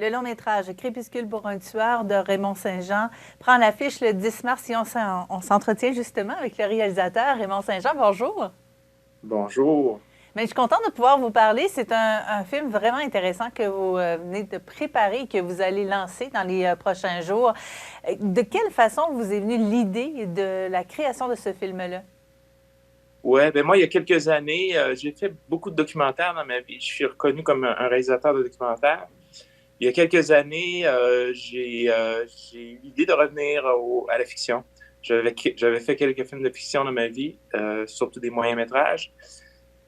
Le long-métrage Crépuscule pour un tueur de Raymond Saint-Jean prend l'affiche le 10 mars et on s'entretient justement avec le réalisateur Raymond Saint-Jean. Bonjour. Bonjour. Mais je suis contente de pouvoir vous parler. C'est un film vraiment intéressant que vous venez de préparer et que vous allez lancer dans les prochains jours. De quelle façon vous est venue l'idée de la création de ce film-là? Ouais, ben moi, il y a quelques années, j'ai fait beaucoup de documentaires dans ma vie. Je suis reconnu comme un réalisateur de documentaires. Il y a quelques années, j'ai eu l'idée de revenir à la fiction. J'avais fait quelques films de fiction dans ma vie, surtout des moyens-métrages.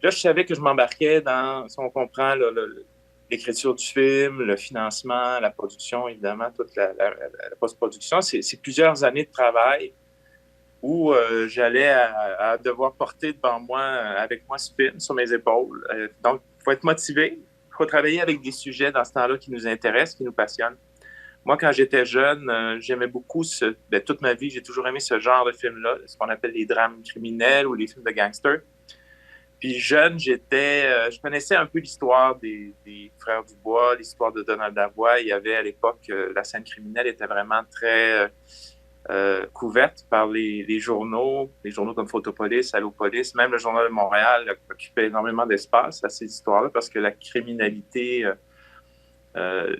Là, je savais que je m'embarquais dans, si on comprend, l'écriture du film, le financement, la production, évidemment, toute la post-production. C'est plusieurs années de travail où j'allais à devoir porter devant moi, avec moi, ce film sur mes épaules. Donc, il faut être motivé. Il faut travailler avec des sujets dans ce temps-là qui nous intéressent, qui nous passionnent. Moi, quand j'étais jeune, j'aimais beaucoup toute ma vie, j'ai toujours aimé ce genre de film-là, ce qu'on appelle les drames criminels ou les films de gangsters. Puis jeune, je connaissais un peu l'histoire des Frères Dubois, l'histoire de Donald Lavoie. Il y avait à l'époque, la scène criminelle était vraiment très couverte par les journaux comme Photopolis, Allopolis, même le Journal de Montréal occupait énormément d'espace à ces histoires-là parce que la criminalité euh,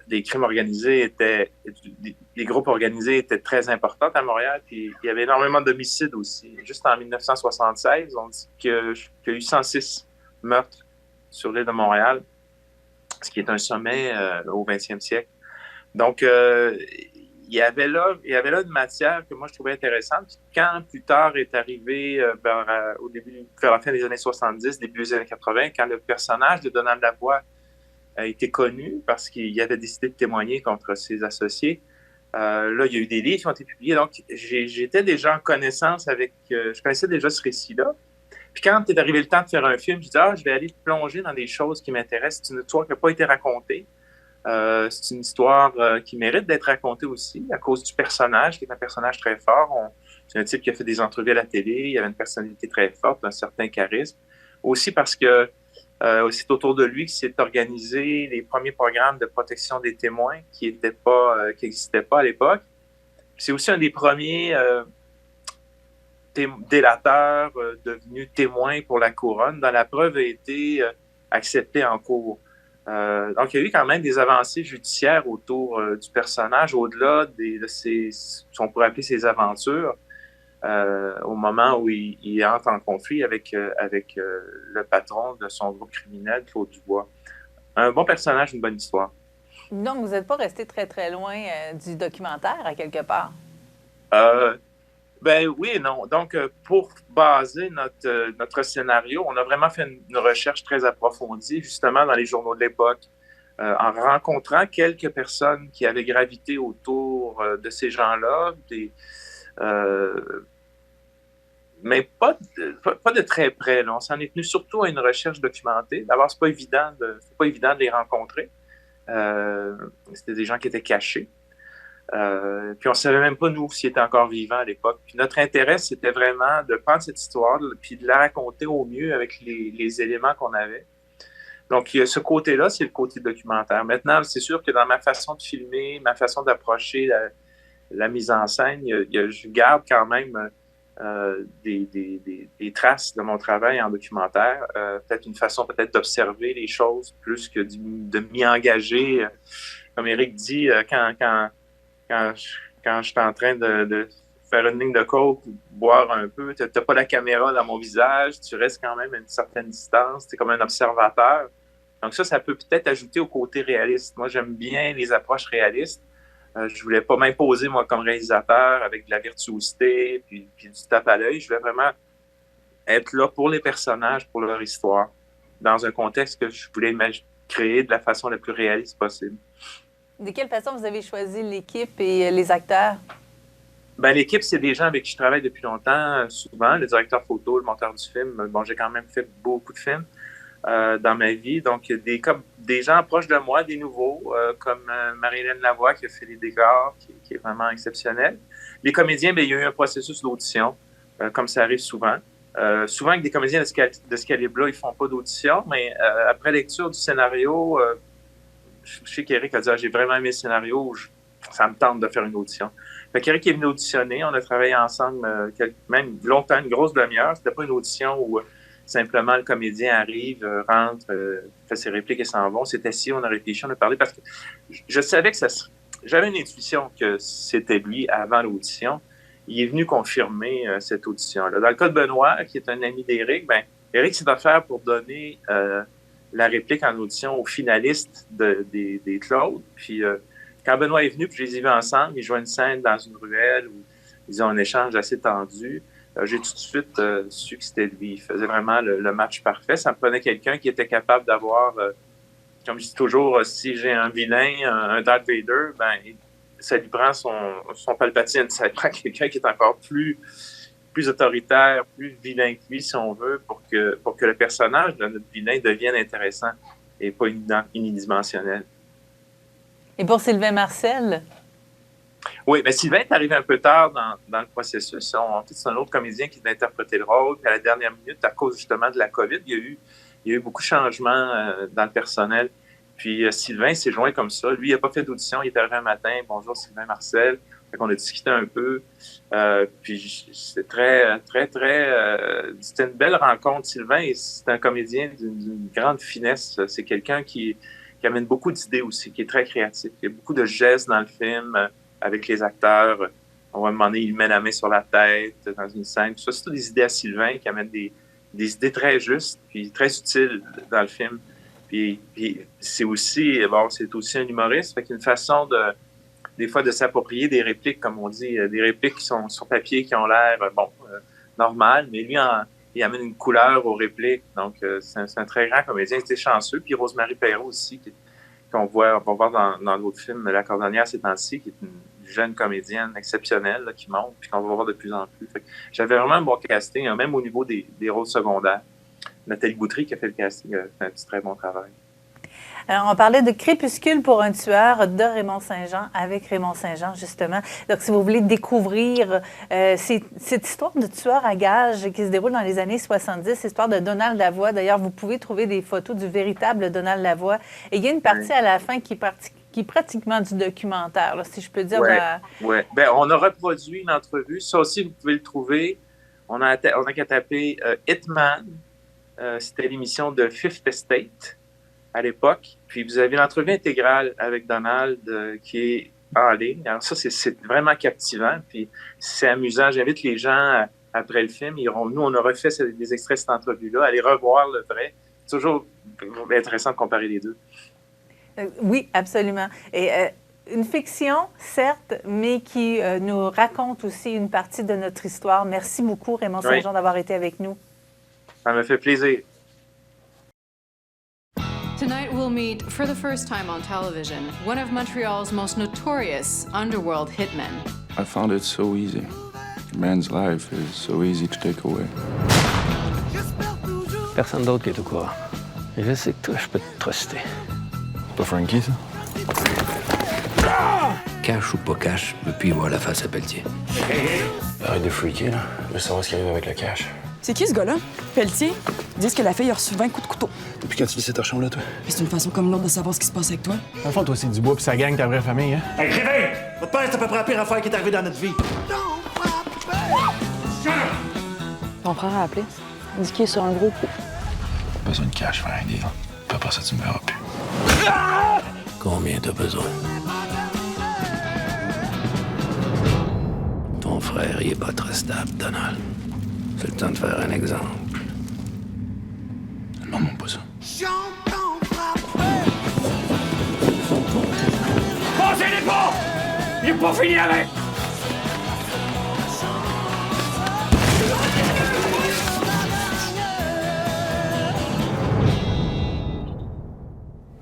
des crimes organisés les groupes organisés étaient très importantes à Montréal, puis il y avait énormément d'homicides aussi. Juste en 1976, on dit qu'il y a eu 106 meurtres sur l'île de Montréal, ce qui est un sommet au 20e siècle. Donc, il y avait là une matière que moi je trouvais intéressante. Puis quand plus tard est arrivé, vers la fin des années 70, début des années 80, quand le personnage de Donald Lavoie a été connu parce qu'il avait décidé de témoigner contre ses associés, là, il y a eu des livres qui ont été publiés. Donc, j'étais déjà en connaissance je connaissais déjà ce récit-là. Puis quand est arrivé le temps de faire un film, je disais, je vais aller plonger dans des choses qui m'intéressent. C'est une histoire qui n'a pas été racontée. C'est une histoire qui mérite d'être racontée aussi à cause du personnage, qui est un personnage très fort. C'est un type qui a fait des entrevues à la télé, il avait une personnalité très forte, un certain charisme. Aussi parce que c'est autour de lui que s'est organisé les premiers programmes de protection des témoins qui n'existaient pas à l'époque. C'est aussi un des premiers délateurs devenus témoins pour la couronne, dont la preuve a été acceptée en cours. Donc, il y a eu quand même des avancées judiciaires autour du personnage, au-delà si on pourrait appeler ses aventures, au moment où il entre en conflit avec le patron de son groupe criminel, Claude Dubois. Un bon personnage, une bonne histoire. Donc, vous n'êtes pas resté très, très loin du documentaire, à quelque part. Euh, Ben oui et non. Donc, pour baser notre scénario, on a vraiment fait une recherche très approfondie, justement, dans les journaux de l'époque, en rencontrant quelques personnes qui avaient gravité autour de ces gens-là, mais pas de très près. Là. On s'en est tenu surtout à une recherche documentée. D'abord, c'est pas évident de les rencontrer. C'était des gens qui étaient cachés. Puis on ne savait même pas, nous, s'il était encore vivant à l'époque. Puis notre intérêt, c'était vraiment de prendre cette histoire, puis de la raconter au mieux avec les éléments qu'on avait. Donc, ce côté-là, c'est le côté documentaire. Maintenant, c'est sûr que dans ma façon de filmer, ma façon d'approcher la mise en scène, je garde quand même des traces de mon travail en documentaire. Peut-être une façon d'observer les choses plus que de m'y engager. Comme Éric dit, quand quand je suis en train de faire une ligne de coke ou boire un peu, tu n'as pas la caméra dans mon visage, tu restes quand même à une certaine distance, tu es comme un observateur. Donc ça peut peut-être ajouter au côté réaliste. Moi, j'aime bien les approches réalistes. Je voulais pas m'imposer, moi, comme réalisateur, avec de la virtuosité puis du tape à l'œil. Je voulais vraiment être là pour les personnages, pour leur histoire, dans un contexte que je voulais créer de la façon la plus réaliste possible. De quelle façon vous avez choisi l'équipe et les acteurs? Ben, l'équipe, c'est des gens avec qui je travaille depuis longtemps, souvent, le directeur photo, le monteur du film. Bon, j'ai quand même fait beaucoup de films dans ma vie. Donc, des gens proches de moi, des nouveaux, comme Marie-Hélène Lavoie qui a fait les décors, qui est vraiment exceptionnel. Les comédiens, ben, il y a eu un processus d'audition, comme ça arrive souvent. Souvent, avec des comédiens de ce calibre-là, ils font pas d'audition, mais après lecture du scénario, je sais qu'Éric a dit j'ai vraiment aimé le scénario, ça me tente de faire une audition. Fait qu'Éric est venu auditionner, on a travaillé ensemble même longtemps, une grosse demi-heure. C'était pas une audition où simplement le comédien arrive, rentre, fait ses répliques et s'en va. C'était assis, on a réfléchi, on a parlé parce que je savais que j'avais une intuition que c'était lui avant l'audition. Il est venu confirmer cette audition-là. Dans le cas de Benoît, qui est un ami d'Éric, Éric s'est offert pour donner la réplique en audition aux finalistes des Claudes. Puis quand Benoît est venu, puis je les ai vus ensemble, ils jouaient une scène dans une ruelle où ils ont un échange assez tendu. J'ai tout de suite su que c'était lui. Il faisait vraiment le match parfait. Ça me prenait quelqu'un qui était capable d'avoir, comme je dis toujours, si j'ai un vilain, un Darth Vader, ça lui prend son Palpatine. Ça lui prend quelqu'un qui est encore plus autoritaire, plus vilain que lui, si on veut, pour que le personnage de notre vilain devienne intéressant et pas unidimensionnel. Et pour Sylvain Marcel? Oui, mais Sylvain est arrivé un peu tard dans le processus. C'est un autre comédien qui a interprété le rôle. Puis à la dernière minute, à cause justement de la COVID, il y a eu beaucoup de changements dans le personnel. Puis Sylvain s'est joint comme ça. Lui, il n'a pas fait d'audition. Il est arrivé un matin. Bonjour, Sylvain Marcel. Fait qu'on a discuté un peu. Puis c'était c'était une belle rencontre. Sylvain, c'est un comédien d'une grande finesse. C'est quelqu'un qui amène beaucoup d'idées aussi, qui est très créatif. Il y a beaucoup de gestes dans le film avec les acteurs. On va demander, il met la main sur la tête dans une scène. Ça, c'est toutes des idées à Sylvain qui amènent des idées très justes puis très utiles dans le film. Puis c'est aussi un humoriste. Fait qu'il y a une façon des fois de s'approprier des répliques, comme on dit, des répliques qui sont sur papier, qui ont l'air, normales, mais lui, il amène une couleur aux répliques. Donc, c'est un très grand comédien. Il était chanceux. Puis Rosemary Perrault aussi, qu'on va voir dans d'autres films, La Cordonnière ces temps-ci, qui est une jeune comédienne exceptionnelle là, qui monte, puis qu'on va voir de plus en plus. J'avais vraiment un bon casting, même au niveau des rôles secondaires. Nathalie Boutry, qui a fait le casting, a fait un très bon travail. Alors, on parlait de Crépuscule pour un tueur de Raymond Saint-Jean avec Raymond Saint-Jean, justement. Donc, si vous voulez découvrir cette histoire de tueur à gages qui se déroule dans les années 70, histoire de Donald Lavoie. D'ailleurs, vous pouvez trouver des photos du véritable Donald Lavoie. Et il y a une partie à la fin qui est pratiquement du documentaire, là, si je peux dire. Oui. On a reproduit une entrevue. Ça aussi, vous pouvez le trouver. On a qu'à taper Hitman. C'était l'émission de Fifth Estate à l'époque. Puis vous avez l'entrevue intégrale avec Donald qui est en ligne. Alors ça, c'est vraiment captivant. Puis c'est amusant. J'invite les gens, après le film, nous, on a refait des extraits de cette entrevue-là, à aller revoir le vrai. C'est toujours intéressant de comparer les deux. Oui, absolument. Et une fiction, certes, mais qui nous raconte aussi une partie de notre histoire. Merci beaucoup, Raymond Saint-Jean, d'avoir été avec nous. Ça me fait plaisir. Tonight we'll meet, for the first time on television, one of Montreal's most notorious underworld hitmen. I found it so easy. A man's life is so easy to take away. Personne d'autre qui est au courant. Et je sais que toi, je peux te truster. Pas Frankie, ça? Cash ou pas cash, je veux plus y voir la face à Pelletier. Arrête de freaker, là. Je veux savoir ce qui arrive avec le cash. C'est qui ce gars-là? Pelletier? Ils disent que la fille a reçu 20 coups de couteau. Depuis quand tu vis cette torchon-là, toi? Mais c'est une façon comme l'autre de savoir ce qui se passe avec toi. Dans le fond, toi, c'est Dubois puis sa gang, ta vraie famille, hein? Hey, réveille! Votre père, c'est à peu près la pire affaire qui est arrivée dans notre vie. Ton frère a appelé. Il dit qu'il est sur un gros coup. Pas besoin de cash, faire un deal. Pas pour ça, tu me verras plus. Combien t'as besoin? Ton frère, il est pas très stable, Donald. C'est le temps de faire un exemple. Demande-moi pas ça. Passez les pas! Il est pas fini avec!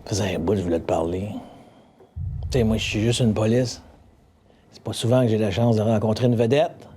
Ça faisait un bout, je voulais te parler. Tu sais, moi, je suis juste une police. C'est pas souvent que j'ai la chance de rencontrer une vedette.